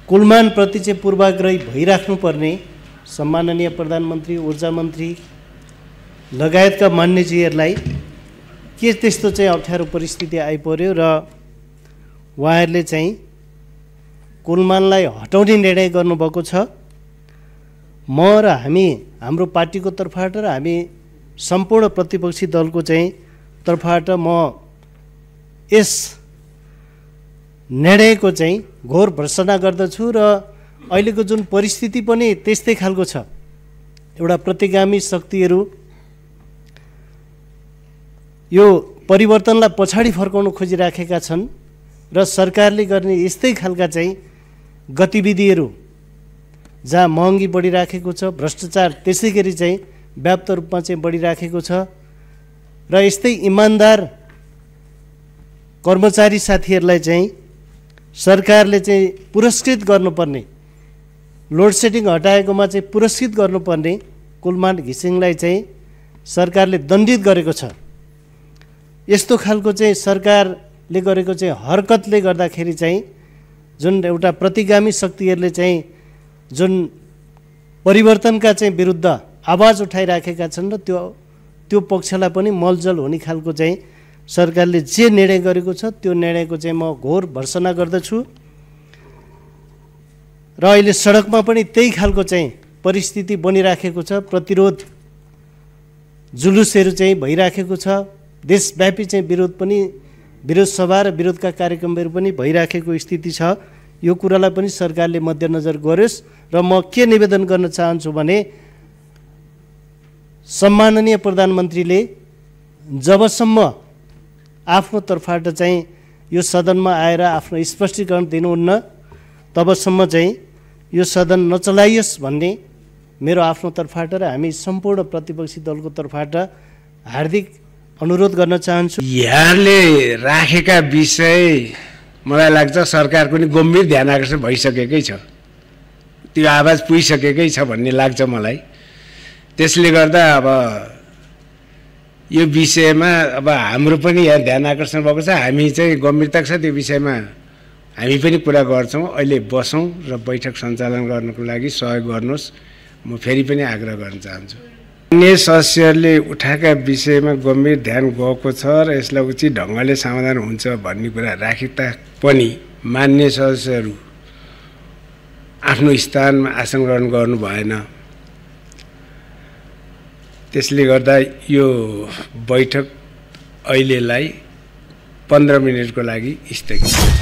कुलमानप्रति चाहिँ पूर्वाग्रही भइराख्नुपर्ने सम्माननीय प्रधानमन्त्री, ऊर्जा मन्त्री लगायतका मान्यजीहरूलाई के त्यस्तो चाहिँ अप्ठ्यारो परिस्थिति आइपर्यो र उहाँहरूले चाहिँ कुलमानलाई हटाउने निर्णय गर्नुभएको छ। म र हाम्रो पार्टीको तर्फबाट र हामी सम्पूर्ण प्रतिपक्षी दलको चाहिँ तर्फबाट म यस निर्णयको चाहिँ घोर भर्त्सना गर्दछु र अहिलेको जुन परिस्थिति पनि त्यस्तै खालको छ। एउटा प्रतिगामी शक्तिहरू यो परिवर्तनलाई पछाडि फर्काउन खोजिराखेका छन् र सरकारले गर्ने यस्तै खालका चाहिँ गतिविधिहरू जहाँ महँगी बढिराखेको छ, भ्रष्टाचार त्यसै गरी चाहिँ व्याप्त रूपमा चाहिँ बढिराखेको छ र यस्तै इमान्दार कर्मचारी साथीहरूलाई चाहिँ सरकारले चाहिँ पुरस्कृत गर्नुपर्ने, लोड सेडिङ हटाएकोमा चाहिँ पुरस्कृत गर्नुपर्ने कुलमान घिसिङलाई चाहिँ सरकारले दण्डित गरेको छ। यस्तो खालको चाहिँ सरकारले गरेको चाहिँ हरकतले गर्दाखेरि चाहिँ जुन एउटा प्रतिगामी शक्तिहरूले चाहिँ जुन परिवर्तनका चाहिँ विरुद्ध आवाज उठाइराखेका छन् र त्यो पक्षलाई पनि मलजल हुने खालको चाहिँ सरकारले जे निर्णय गरेको छ त्यो निर्णयको चाहिँ म घोर भर्त्सना गर्दछु र अहिले सडकमा पनि त्यही खालको चाहिँ परिस्थिति बनिराखेको छ। प्रतिरोध जुलुसहरू चाहिँ भइराखेको छ। देशव्यापी चाहिँ विरोध सभा र विरोधका कार्यक्रमहरू पनि भइराखेको स्थिति छ। यो कुरालाई पनि सरकारले मध्यनजर गरोस् र म के निवेदन गर्न चाहन्छु भने सम्माननीय प्रधानमन्त्रीले जबसम्म आफ्नो तर्फबाट चाहिँ यो सदनमा आएर आफ्नो स्पष्टीकरण दिनुहुन्न तबसम्म चाहिँ यो सदन नचलाइयोस् भन्ने मेरो आफ्नो तर्फबाट र हामी सम्पूर्ण प्रतिपक्षी दलको तर्फबाट हार्दिक अनुरोध गर्न चाहन्छु। यहाँले राखेका विषय मलाई लाग्छ सरकारको नि गम्भीर ध्यान आकर्षण भइसकेकै छ, त्यो आवाज पुगिसकेकै छ भन्ने लाग्छ मलाई। त्यसले गर्दा अब यो विषयमा अब हाम्रो पनि यहाँ ध्यान आकर्षण भएको छ, हामी चाहिँ गम्भीरता छ त्यो विषयमा हामी पनि कुरा गर्छौँ। अहिले बसौँ र बैठक सञ्चालन गर्नको लागि सहयोग गर्नुहोस्, म फेरि पनि आग्रह गर्न चाहन्छु। अन्य सदस्यहरूले उठाएका विषयमा गम्भीर ध्यान गएको छ र यसलाई उचित ढङ्गले समाधान हुन्छ भन्ने कुरा राखे तापनि मान्य सदस्यहरू आफ्नो स्थानमा आसन ग्रहण गर्नु भएन। त्यसले गर्दा यो बैठक अहिलेलाई 15 मिनेटको लागि स्थगित।